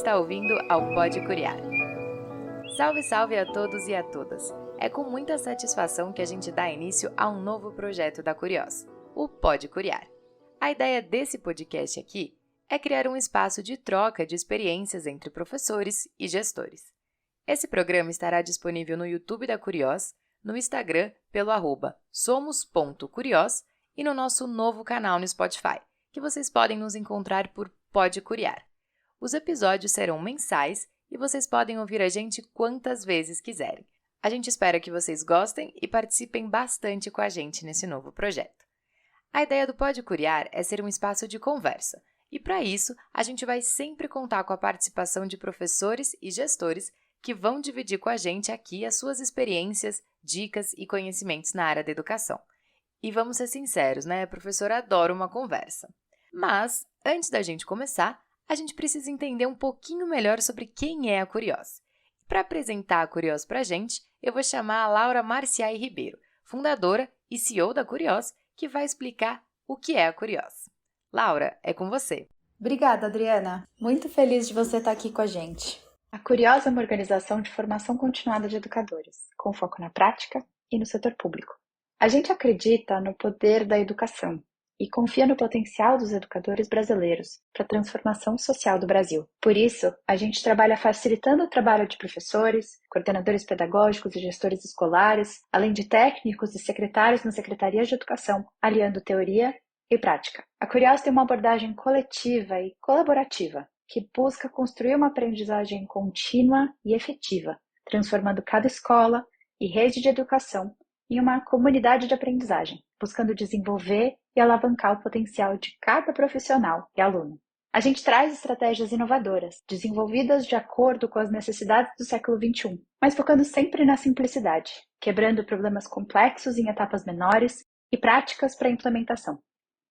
está ouvindo ao Pode Curiar. Salve, salve a todos e a todas! É com muita satisfação que a gente dá início a um novo projeto da Curiós, o Pode Curiar. A ideia desse podcast aqui é criar um espaço de troca de experiências entre professores e gestores. Esse programa estará disponível no YouTube da Curiós, no Instagram pelo @somos.curiós e no nosso novo canal no Spotify, que vocês podem nos encontrar por Pode Curiar. Os episódios serão mensais e vocês podem ouvir a gente quantas vezes quiserem. A gente espera que vocês gostem e participem bastante com a gente nesse novo projeto. A ideia do Pode Curiar é ser um espaço de conversa, e para isso a gente vai sempre contar com a participação de professores e gestores que vão dividir com a gente aqui as suas experiências, dicas e conhecimentos na área da educação. E vamos ser sinceros, né? A professora adora uma conversa. Mas, antes da gente começar, a gente precisa entender um pouquinho melhor sobre quem é a Curiós. Para apresentar a Curiós para a gente, eu vou chamar a Laura Marciai Ribeiro, fundadora e CEO da Curiós, que vai explicar o que é a Curiós. Laura, é com você. Obrigada, Adriana. Muito feliz de você estar aqui com a gente. A Curiós é uma organização de formação continuada de educadores, com foco na prática e no setor público. A gente acredita no poder da educação e confia no potencial dos educadores brasileiros para a transformação social do Brasil. Por isso, a gente trabalha facilitando o trabalho de professores, coordenadores pedagógicos e gestores escolares, além de técnicos e secretários nas secretarias de educação, aliando teoria e prática. A Curiós tem uma abordagem coletiva e colaborativa, que busca construir uma aprendizagem contínua e efetiva, transformando cada escola e rede de educação em uma comunidade de aprendizagem, buscando desenvolver e alavancar o potencial de cada profissional e aluno. A gente traz estratégias inovadoras, desenvolvidas de acordo com as necessidades do século XXI, mas focando sempre na simplicidade, quebrando problemas complexos em etapas menores e práticas para implementação.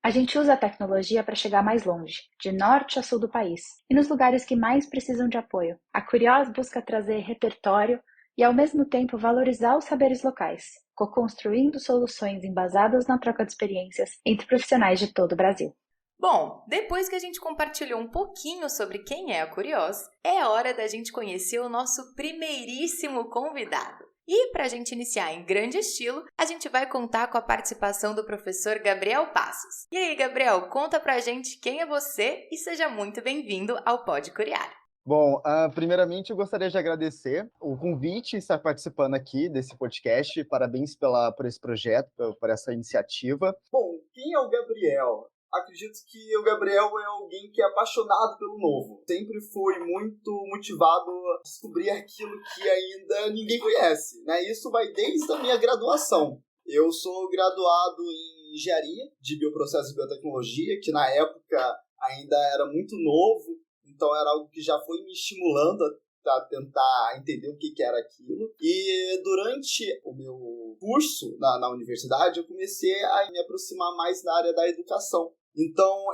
A gente usa a tecnologia para chegar mais longe, de norte a sul do país, e nos lugares que mais precisam de apoio. A Curiós busca trazer repertório e, ao mesmo tempo, valorizar os saberes locais, co-construindo soluções embasadas na troca de experiências entre profissionais de todo o Brasil. Bom, depois que a gente compartilhou um pouquinho sobre quem é a Curiós, é hora da gente conhecer o nosso primeiríssimo convidado. E para a gente iniciar em grande estilo, a gente vai contar com a participação do professor Gabriel Passos. E aí, Gabriel, conta pra gente quem é você e seja muito bem-vindo ao Pode Curiar. Bom, primeiramente eu gostaria de agradecer o convite e estar participando aqui desse podcast. Parabéns por esse projeto, por essa iniciativa. Bom, quem é o Gabriel? Acredito que o Gabriel é alguém que é apaixonado pelo novo. Sempre foi muito motivado a descobrir aquilo que ainda ninguém conhece, né? Isso vai desde a minha graduação. Eu sou graduado em engenharia de bioprocessos e biotecnologia, que na época ainda era muito novo, então era algo que já foi me estimulando a tentar entender o que era aquilo. E durante o meu curso na universidade, eu comecei a me aproximar mais da área da educação. Então,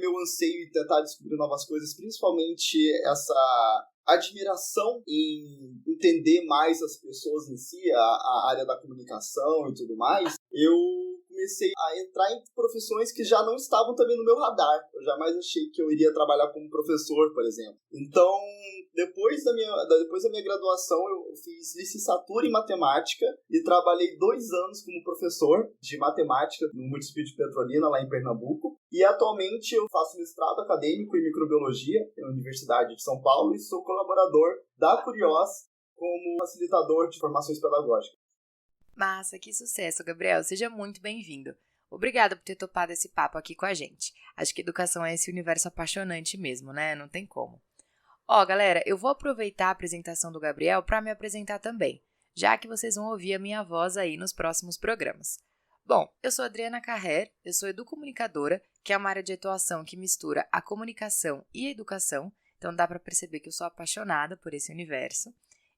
meu anseio em tentar descobrir novas coisas, principalmente essa admiração em entender mais as pessoas em si, a área da comunicação e tudo mais, eu comecei a entrar em profissões que já não estavam também no meu radar. Eu jamais achei que eu iria trabalhar como professor, por exemplo. Então, depois da minha graduação, eu fiz licenciatura em matemática e trabalhei 2 anos como professor de matemática no município de Petrolina, lá em Pernambuco. E atualmente eu faço mestrado acadêmico em microbiologia na Universidade de São Paulo e sou colaborador da Curiós como facilitador de formações pedagógicas. Massa, que sucesso, Gabriel. Seja muito bem-vindo. Obrigada por ter topado esse papo aqui com a gente. Acho que educação é esse universo apaixonante mesmo, né? Não tem como. Galera, eu vou aproveitar a apresentação do Gabriel para me apresentar também, já que vocês vão ouvir a minha voz aí nos próximos programas. Bom, eu sou Adriana Carrer, eu sou educomunicadora, que é uma área de atuação que mistura a comunicação e a educação, então dá para perceber que eu sou apaixonada por esse universo.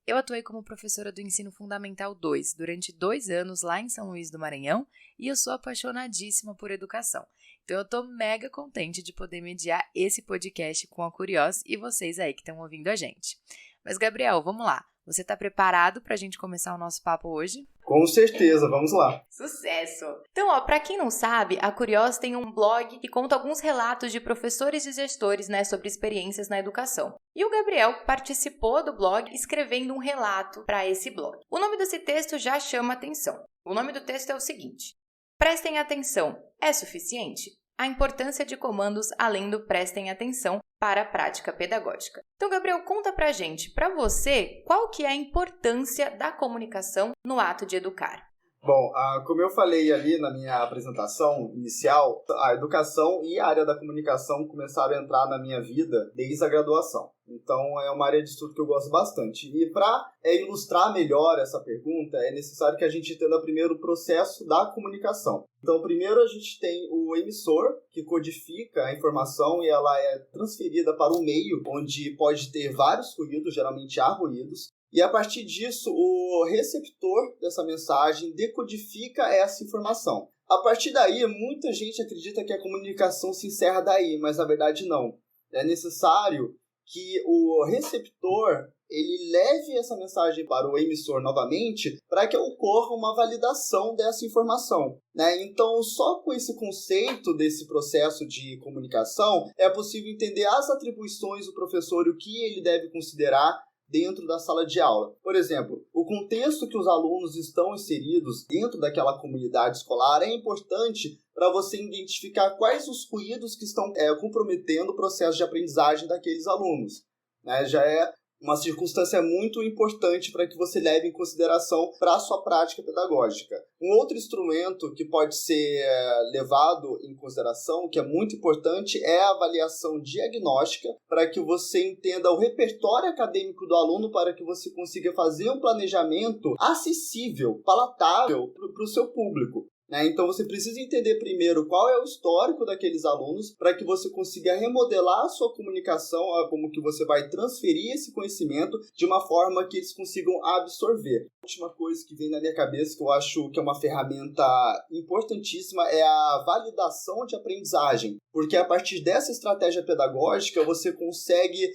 Eu atuei como professora do Ensino Fundamental 2 durante 2 anos lá em São Luís do Maranhão e eu sou apaixonadíssima por educação. Então eu tô mega contente de poder mediar esse podcast com a Curiós e vocês aí que estão ouvindo a gente. Mas Gabriel, vamos lá. Você está preparado para a gente começar o nosso papo hoje? Com certeza, vamos lá. Sucesso! Então, para quem não sabe, a Curiós tem um blog que conta alguns relatos de professores e gestores, né, sobre experiências na educação. E o Gabriel participou do blog escrevendo um relato para esse blog. O nome desse texto já chama atenção. O nome do texto é o seguinte: Prestem atenção, é suficiente? A importância de comandos além do prestem atenção para a prática pedagógica. Então, Gabriel, conta pra gente, para você, qual que é a importância da comunicação no ato de educar? Bom, como eu falei ali na minha apresentação inicial, a educação e a área da comunicação começaram a entrar na minha vida desde a graduação. Então, é uma área de estudo que eu gosto bastante. E para ilustrar melhor essa pergunta, é necessário que a gente entenda primeiro o processo da comunicação. Então, primeiro a gente tem o emissor, que codifica a informação e ela é transferida para um meio onde pode ter vários ruídos, geralmente há ruídos. E a partir disso, o receptor dessa mensagem decodifica essa informação. A partir daí, muita gente acredita que a comunicação se encerra daí, mas na verdade não. É necessário que o receptor ele leve essa mensagem para o emissor novamente para que ocorra uma validação dessa informação, né? Então, só com esse conceito desse processo de comunicação é possível entender as atribuições do professor e o que ele deve considerar dentro da sala de aula. Por exemplo, o contexto que os alunos estão inseridos dentro daquela comunidade escolar é importante para você identificar quais os ruídos que estão comprometendo o processo de aprendizagem daqueles alunos, né? Já é uma circunstância muito importante para que você leve em consideração para a sua prática pedagógica. Um outro instrumento que pode ser levado em consideração, que é muito importante, é a avaliação diagnóstica, para que você entenda o repertório acadêmico do aluno, para que você consiga fazer um planejamento acessível, palatável para o seu público. Então, você precisa entender primeiro qual é o histórico daqueles alunos para que você consiga remodelar a sua comunicação, como que você vai transferir esse conhecimento de uma forma que eles consigam absorver. A última coisa que vem na minha cabeça, que eu acho que é uma ferramenta importantíssima, é a validação de aprendizagem, porque a partir dessa estratégia pedagógica você consegue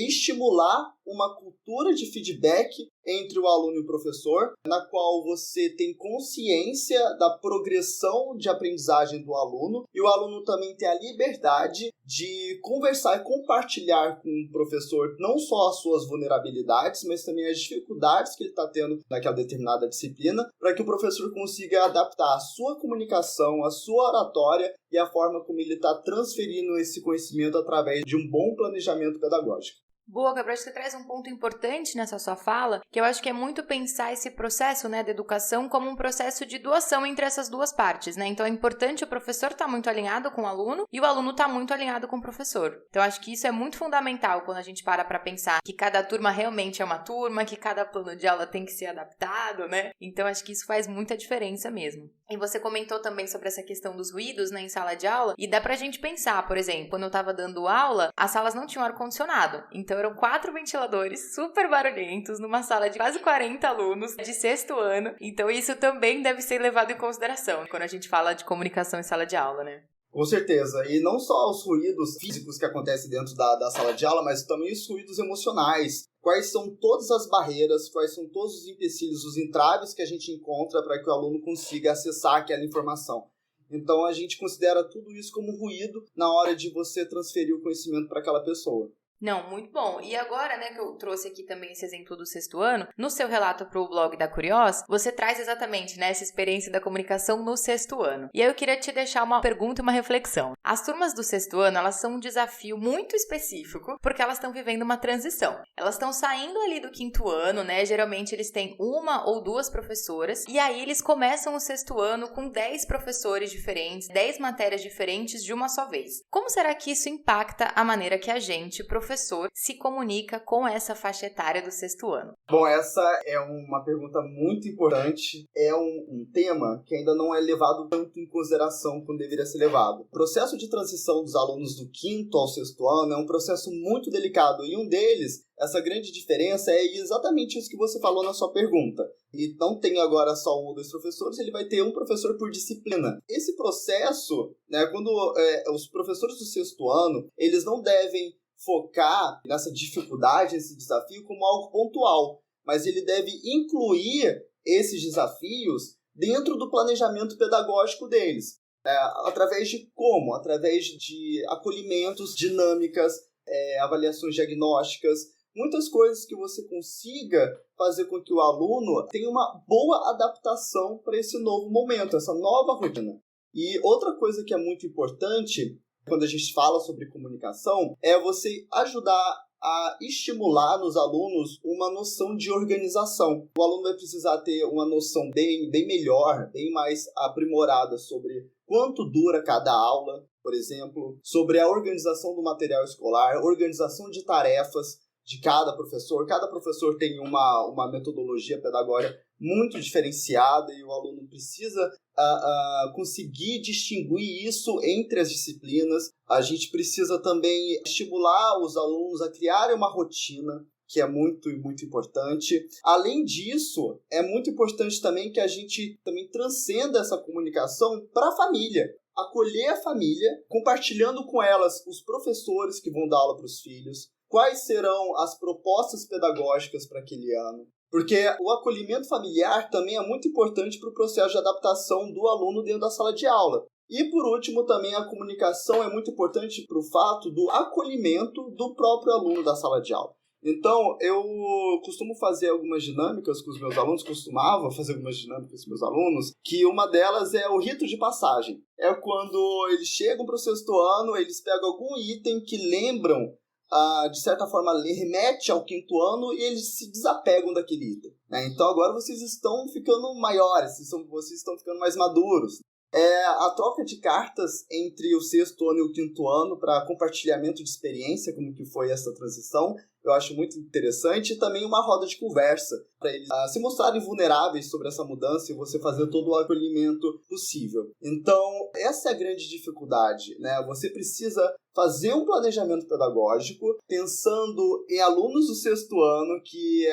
estimular uma cultura de feedback entre o aluno e o professor, na qual você tem consciência da progressão de aprendizagem do aluno e o aluno também tem a liberdade de conversar e compartilhar com o professor não só as suas vulnerabilidades, mas também as dificuldades que ele está tendo naquela determinada disciplina, para que o professor consiga adaptar a sua comunicação, a sua oratória e a forma como ele está transferindo esse conhecimento através de um bom planejamento pedagógico. Boa, Gabriel, você traz um ponto importante nessa sua fala, que eu acho que é muito pensar esse processo, né, da educação como um processo de doação entre essas duas partes, né? Então é importante o professor estar muito alinhado com o aluno e o aluno estar muito alinhado com o professor. Então acho que isso é muito fundamental quando a gente para pensar que cada turma realmente é uma turma, que cada plano de aula tem que ser adaptado, né? Então acho que isso faz muita diferença mesmo. E você comentou também sobre essa questão dos ruídos, né, em sala de aula, e dá pra gente pensar, por exemplo, quando eu estava dando aula, as salas não tinham ar-condicionado, então eram 4 ventiladores super barulhentos numa sala de quase 40 alunos de 6º ano. Então isso também deve ser levado em consideração quando a gente fala de comunicação em sala de aula, né? Com certeza. E não só os ruídos físicos que acontecem dentro da sala de aula, mas também os ruídos emocionais. Quais são todas as barreiras, quais são todos os empecilhos, os entraves que a gente encontra para que o aluno consiga acessar aquela informação. Então a gente considera tudo isso como ruído na hora de você transferir o conhecimento para aquela pessoa. Não, muito bom. E agora, né, que eu trouxe aqui também esse exemplo do 6º ano, no seu relato para o blog da Curiós, você traz exatamente, né, essa experiência da comunicação no 6º ano. E aí eu queria te deixar uma pergunta e uma reflexão. As turmas do 6º ano, elas são um desafio muito específico, porque elas estão vivendo uma transição. Elas estão saindo ali do 5º ano, né, geralmente eles têm 1 ou 2 professoras, e aí eles começam o 6º ano com 10 professores diferentes, 10 matérias diferentes de uma só vez. Como será que isso impacta a maneira que a gente, professor, se comunica com essa faixa etária do 6º ano? Bom, essa é uma pergunta muito importante. É um tema que ainda não é levado tanto em consideração como deveria ser levado. O processo de transição dos alunos do 5º ao 6º ano é um processo muito delicado e um deles, essa grande diferença é exatamente isso que você falou na sua pergunta. Ele não tem agora só 1 ou 2 professores, ele vai ter um professor por disciplina. Esse processo, né, quando os professores do 6º ano, eles não devem focar nessa dificuldade, nesse desafio, como algo pontual, mas ele deve incluir esses desafios dentro do planejamento pedagógico deles. Através de como? Através de acolhimentos, dinâmicas, avaliações diagnósticas, muitas coisas que você consiga fazer com que o aluno tenha uma boa adaptação para esse novo momento, essa nova rotina. E outra coisa que é muito importante quando a gente fala sobre comunicação é você ajudar a estimular nos alunos uma noção de organização. O aluno vai precisar ter uma noção bem melhor, bem mais aprimorada sobre quanto dura cada aula, por exemplo, sobre a organização do material escolar, organização de tarefas de cada professor. Cada professor tem uma metodologia pedagógica muito diferenciada e o aluno precisa conseguir distinguir isso entre as disciplinas. A gente precisa também estimular os alunos a criarem uma rotina, que é muito, muito importante. Além disso, é muito importante também que a gente também transcenda essa comunicação para a família. Acolher a família, compartilhando com elas os professores que vão dar aula para os filhos, quais serão as propostas pedagógicas para aquele ano. Porque o acolhimento familiar também é muito importante para o processo de adaptação do aluno dentro da sala de aula. E, por último, também a comunicação é muito importante para o fato do acolhimento do próprio aluno da sala de aula. Então, eu costumo fazer algumas dinâmicas com os meus alunos, costumava fazer algumas dinâmicas com os meus alunos, que uma delas é o rito de passagem. É quando eles chegam para o 6º ano, eles pegam algum item que lembram, de certa forma, remete ao 5º ano e eles se desapegam daquele item. Então, agora vocês estão ficando maiores, vocês estão ficando mais maduros. A troca de cartas entre o 6º ano e o 5º ano para compartilhamento de experiência, como que foi essa transição, eu acho muito interessante, e também uma roda de conversa, para eles se mostrarem vulneráveis sobre essa mudança e você fazer todo o acolhimento possível. Então, essa é a grande dificuldade, né? Você precisa fazer um planejamento pedagógico pensando em alunos do 6º ano que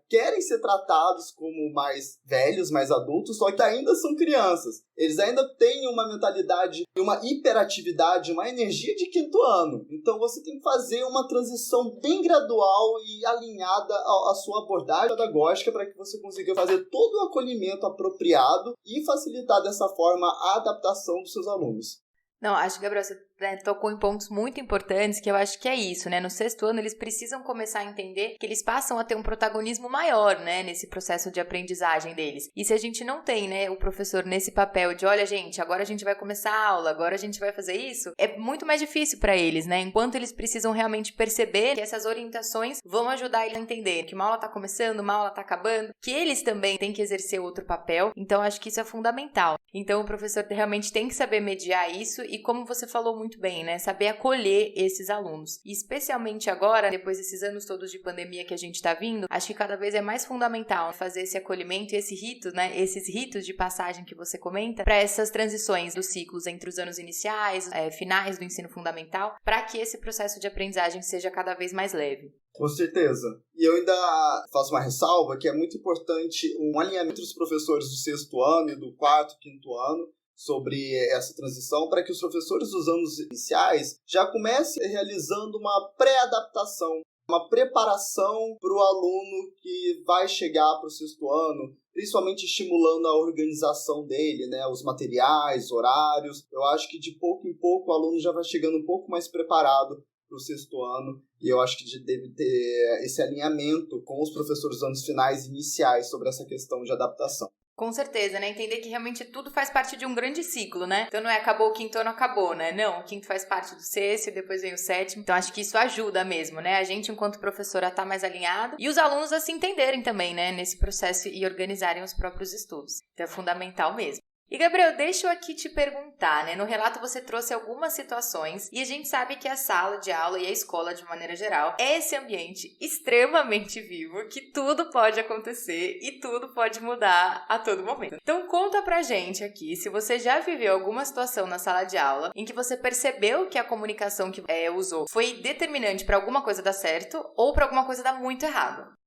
querem ser tratados como mais velhos, mais adultos, só que ainda são crianças. Eles ainda têm uma mentalidade, uma hiperatividade, uma energia de 5º ano. Então você tem que fazer uma transição bem gradual e alinhada à sua abordagem pedagógica para que você consiga fazer todo o acolhimento apropriado e facilitar dessa forma a adaptação dos seus alunos. Não, acho que, Gabriel, você tocou em pontos muito importantes, que eu acho que é isso, né? No 6º ano, eles precisam começar a entender que eles passam a ter um protagonismo maior, né? Nesse processo de aprendizagem deles. E se a gente não tem, né, o professor nesse papel de, olha, gente, agora a gente vai começar a aula, agora a gente vai fazer isso, é muito mais difícil para eles, né? Enquanto eles precisam realmente perceber que essas orientações vão ajudar eles a entender que uma aula tá começando, uma aula tá acabando, que eles também têm que exercer outro papel. Então, acho que isso é fundamental. Então, o professor realmente tem que saber mediar isso e, como você falou muito bem, né, saber acolher esses alunos. E especialmente agora, depois desses anos todos de pandemia que a gente tá vindo, acho que cada vez é mais fundamental fazer esse acolhimento e esse rito, né, esses ritos de passagem que você comenta, para essas transições dos ciclos entre os anos iniciais, finais do ensino fundamental, para que esse processo de aprendizagem seja cada vez mais leve. Com certeza. E eu ainda faço uma ressalva que é muito importante um alinhamento dos professores do 6º ano e do 4º, 5º ano sobre essa transição, para que os professores dos anos iniciais já comecem realizando uma pré-adaptação, uma preparação para o aluno que vai chegar para o 6º ano, principalmente estimulando a organização dele, né, os materiais, horários. Eu acho que de pouco em pouco o aluno já vai chegando um pouco mais preparado para o 6º ano, e eu acho que deve ter esse alinhamento com os professores dos anos finais e iniciais sobre essa questão de adaptação. Com certeza, né? Entender que realmente tudo faz parte de um grande ciclo, né? Então não é acabou o 5º ano, acabou, né? Não, o 5º faz parte do 6º e depois vem o 7º. Então acho que isso ajuda mesmo, né? A gente, enquanto professora, a estar mais alinhado e os alunos a se entenderem também, né? Nesse processo e organizarem os próprios estudos. Então é fundamental mesmo. E, Gabriel, deixa eu aqui te perguntar, né? No relato você trouxe algumas situações e a gente sabe que a sala de aula e a escola, de maneira geral, é esse ambiente extremamente vivo, que tudo pode acontecer e tudo pode mudar a todo momento. Então, conta pra gente aqui se você já viveu alguma situação na sala de aula em que você percebeu que a comunicação que usou foi determinante pra alguma coisa dar certo ou pra alguma coisa dar muito errado.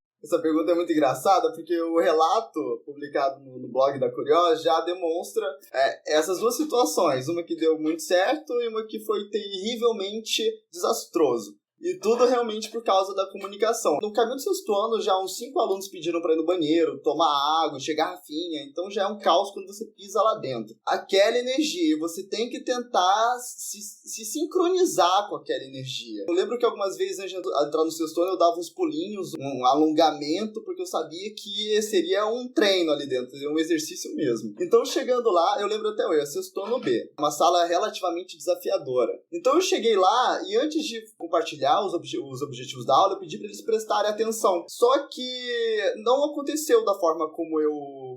Tem muito engraçada, porque o relato publicado no blog da Curiosa já demonstra essas duas situações, uma que deu muito certo e uma que foi terrivelmente desastroso. E tudo realmente por causa da comunicação. No caminho do sexto ano, já uns 5 alunos pediram para ir no banheiro, tomar água, encher garrafinha. Então já é um caos quando você pisa lá dentro. Aquela energia, você tem que tentar se sincronizar com aquela energia. Eu lembro que algumas vezes, antes de entrar no sexto ano, eu dava uns pulinhos, um alongamento, porque eu sabia que seria um treino ali dentro, seria um exercício mesmo. Então, chegando lá, eu lembro até hoje, sexto ano B, uma sala relativamente desafiadora. Então, eu cheguei lá e antes de compartilhar os objetivos da aula, eu pedi para eles prestarem atenção. Só que não aconteceu da forma como eu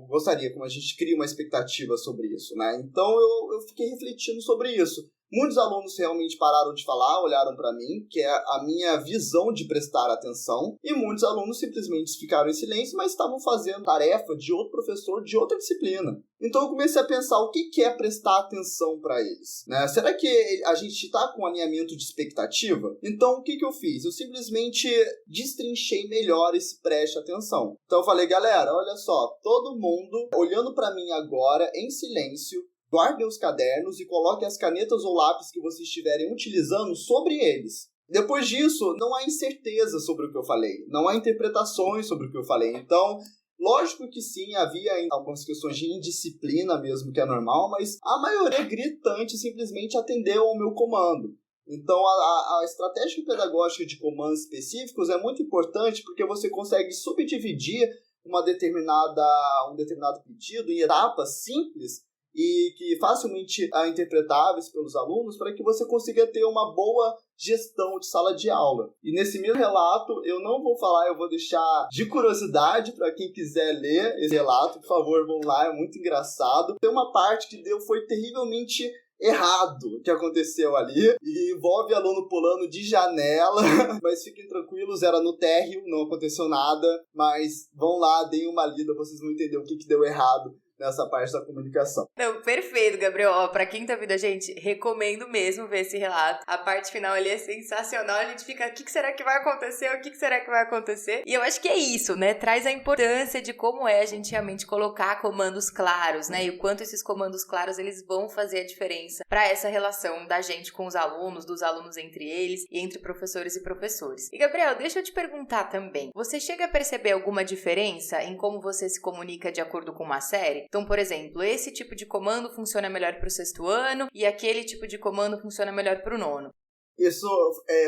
gostaria, como a gente cria uma expectativa sobre isso, né? Então, eu fiquei refletindo sobre isso. Muitos alunos realmente pararam de falar, olharam para mim, que é a minha visão de prestar atenção, e muitos alunos simplesmente ficaram em silêncio, mas estavam fazendo tarefa de outro professor de outra disciplina. Então eu comecei a pensar o que é prestar atenção para eles, né? Será que a gente está com alinhamento de expectativa? Então o que eu fiz? Eu simplesmente destrinchei melhor esse preste atenção. Então eu falei, galera, olha só, todo mundo olhando para mim agora em silêncio, guardem os cadernos e coloquem as canetas ou lápis que vocês estiverem utilizando sobre eles. Depois disso, não há incerteza sobre o que eu falei. Não há interpretações sobre o que eu falei. Então, lógico que sim, havia algumas questões de indisciplina mesmo, que é normal, mas a maioria gritante simplesmente atendeu ao meu comando. Então, a estratégia pedagógica de comandos específicos é muito importante porque você consegue subdividir um determinado pedido em etapas simples e que facilmente interpretáveis pelos alunos para que você consiga ter uma boa gestão de sala de aula. E nesse meu relato, eu não vou falar, eu vou deixar de curiosidade para quem quiser ler esse relato, por favor, vão lá, é muito engraçado. Tem uma parte que foi terrivelmente errado que aconteceu ali, e envolve aluno pulando de janela, mas fiquem tranquilos, era no térreo, não aconteceu nada, mas vão lá, deem uma lida, vocês vão entender o que deu errado nessa parte da comunicação. Não, perfeito, Gabriel. Ó, pra quem tá vendo a gente, recomendo mesmo ver esse relato. A parte final ali é sensacional. A gente fica, o que será que vai acontecer? O que será que vai acontecer? E eu acho que é isso, né? Traz a importância de como é a gente realmente colocar comandos claros, né? E o quanto esses comandos claros, eles vão fazer a diferença pra essa relação da gente com os alunos, dos alunos entre eles e entre professores e professores. E, Gabriel, deixa eu te perguntar também. Você chega a perceber alguma diferença em como você se comunica de acordo com uma série? Então, por exemplo, esse tipo de comando funciona melhor para o sexto ano e aquele tipo de comando funciona melhor para o nono. Isso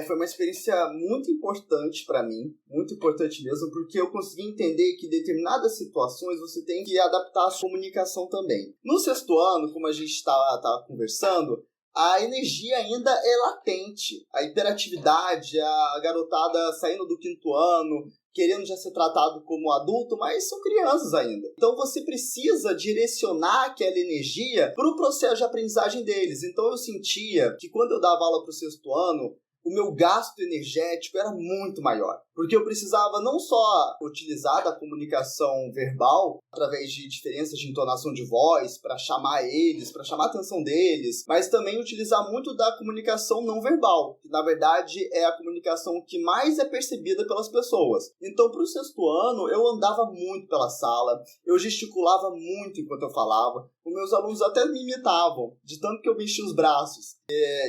foi uma experiência muito importante para mim, muito importante mesmo, porque eu consegui entender que em determinadas situações você tem que adaptar a sua comunicação também. No sexto ano, como a gente estava conversando, a energia ainda é latente, a hiperatividade, a garotada saindo do quinto ano, querendo já ser tratado como adulto, mas são crianças ainda. Então você precisa direcionar aquela energia para o processo de aprendizagem deles. Então eu sentia que quando eu dava aula para o sexto ano, o meu gasto energético era muito maior. Porque eu precisava não só utilizar da comunicação verbal, através de diferenças de entonação de voz, para chamar eles, para chamar a atenção deles, mas também utilizar muito da comunicação não verbal, que na verdade é a comunicação que mais é percebida pelas pessoas. Então, para o sexto ano, eu andava muito pela sala, eu gesticulava muito enquanto eu falava, os meus alunos até me imitavam, de tanto que eu mexia os braços.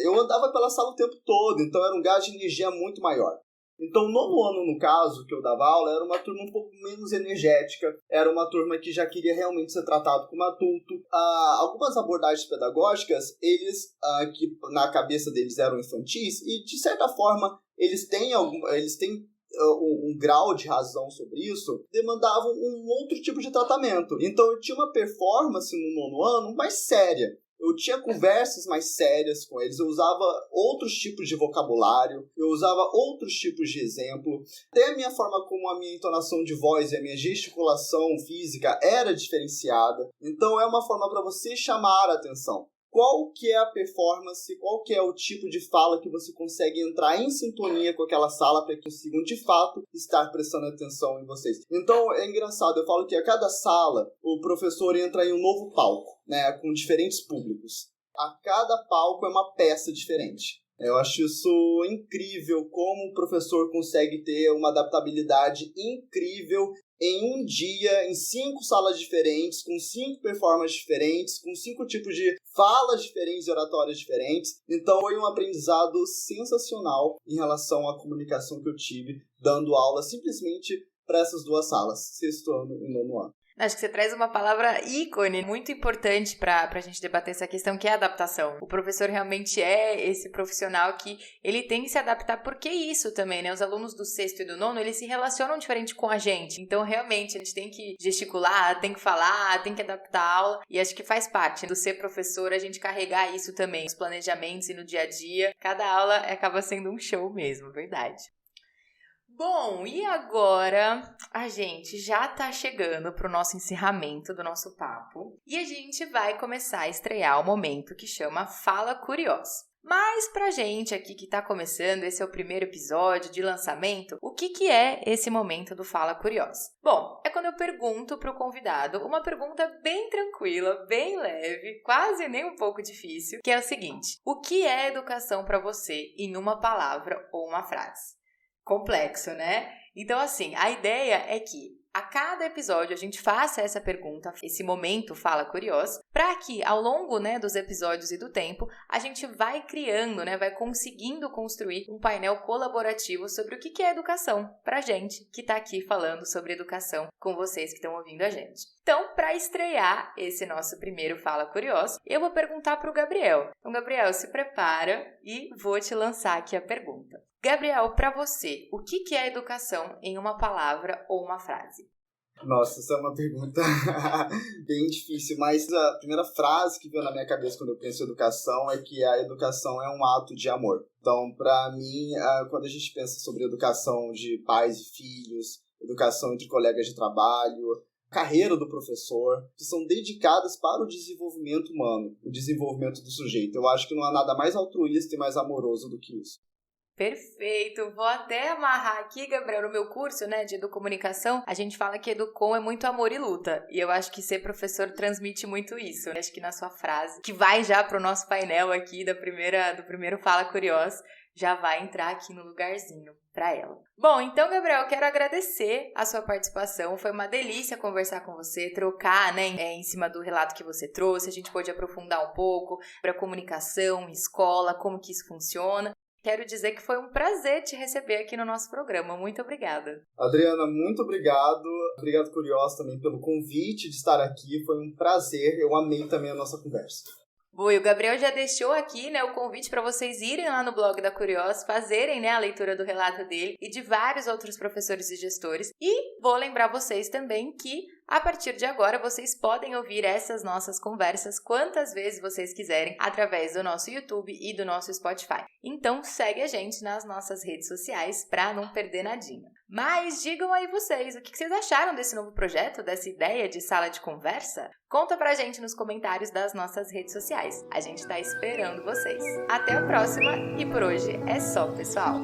Eu andava pela sala o tempo todo, então era um gasto de energia muito maior. Então, no nono ano, no caso, que eu dava aula, era uma turma um pouco menos energética, era uma turma que já queria realmente ser tratado como adulto. Algumas abordagens pedagógicas, eles, que na cabeça deles eram infantis, e de certa forma, eles têm um grau de razão sobre isso, demandavam um outro tipo de tratamento. Então, eu tinha uma performance no nono ano mais séria. Eu tinha conversas mais sérias com eles, eu usava outros tipos de vocabulário, eu usava outros tipos de exemplo. Até a minha forma como a minha entonação de voz e a minha gesticulação física era diferenciada. Então é uma forma para você chamar a atenção. Qual que é a performance, qual que é o tipo de fala que você consegue entrar em sintonia com aquela sala para que consigam, de fato, estar prestando atenção em vocês. Então, é engraçado, eu falo que a cada sala, o professor entra em um novo palco, né, com diferentes públicos. A cada palco é uma peça diferente. Eu acho isso incrível, como o professor consegue ter uma adaptabilidade incrível em um dia, em 5 salas diferentes, com 5 performances diferentes, com 5 tipos de falas diferentes e oratórias diferentes. Então foi um aprendizado sensacional em relação à comunicação que eu tive, dando aula simplesmente para essas 2 salas, 6º ano e 9º ano. Acho que você traz uma palavra ícone, muito importante para a gente debater essa questão, que é a adaptação. O professor realmente é esse profissional que ele tem que se adaptar, porque isso também, né? Os alunos do 6º e do 9º, eles se relacionam diferente com a gente. Então, realmente, a gente tem que gesticular, tem que falar, tem que adaptar a aula. E acho que faz parte do ser professor, a gente carregar isso também, nos planejamentos e no dia a dia. Cada aula acaba sendo um show mesmo, verdade. Bom, e agora a gente já tá chegando pro nosso encerramento do nosso papo e a gente vai começar a estrear o momento que chama Fala Curiosa. Mas pra gente aqui que tá começando, esse é o primeiro episódio de lançamento, o que é esse momento do Fala Curiosa? Bom, é quando eu pergunto pro convidado uma pergunta bem tranquila, bem leve, quase nem um pouco difícil, que é o seguinte: o que é educação pra você em uma palavra ou uma frase? Complexo, né? Então, assim, a ideia é que a cada episódio a gente faça essa pergunta, esse momento Fala Curiosa, para que ao longo, né, dos episódios e do tempo, a gente vai criando, né, vai conseguindo construir um painel colaborativo sobre o que é educação pra gente que tá aqui falando sobre educação com vocês que estão ouvindo a gente. Então, para estrear esse nosso primeiro Fala Curiosa, eu vou perguntar para o Gabriel. Então, Gabriel, se prepara e vou te lançar aqui a pergunta. Gabriel, para você, o que é educação em uma palavra ou uma frase? Nossa, essa é uma pergunta bem difícil, mas a primeira frase que veio na minha cabeça quando eu penso em educação é que a educação é um ato de amor. Então, para mim, quando a gente pensa sobre educação de pais e filhos, educação entre colegas de trabalho, carreira do professor, que são dedicadas para o desenvolvimento humano, o desenvolvimento do sujeito. Eu acho que não há nada mais altruísta e mais amoroso do que isso. Perfeito! Vou até amarrar aqui, Gabriel, no meu curso, né, de Educomunicação, a gente fala que Educom é muito amor e luta, e eu acho que ser professor transmite muito isso. Acho que na sua frase, que vai já pro nosso painel aqui do primeiro Fala Curiosa, já vai entrar aqui no lugarzinho para ela. Bom, então, Gabriel, eu quero agradecer a sua participação. Foi uma delícia conversar com você, trocar, né, em cima do relato que você trouxe. A gente pôde aprofundar um pouco para comunicação, escola, como que isso funciona. Quero dizer que foi um prazer te receber aqui no nosso programa. Muito obrigada. Adriana, muito obrigado. Obrigado, Curiosa, também pelo convite de estar aqui. Foi um prazer. Eu amei também a nossa conversa. Bom, e o Gabriel já deixou aqui, né, o convite para vocês irem lá no blog da Curiosa, fazerem, né, a leitura do relato dele e de vários outros professores e gestores. E vou lembrar vocês também que, a partir de agora, vocês podem ouvir essas nossas conversas quantas vezes vocês quiserem através do nosso YouTube e do nosso Spotify. Então, segue a gente nas nossas redes sociais para não perder nadinha. Mas digam aí vocês, o que vocês acharam desse novo projeto, dessa ideia de sala de conversa? Conta pra gente nos comentários das nossas redes sociais. A gente tá esperando vocês. Até a próxima e por hoje é só, pessoal!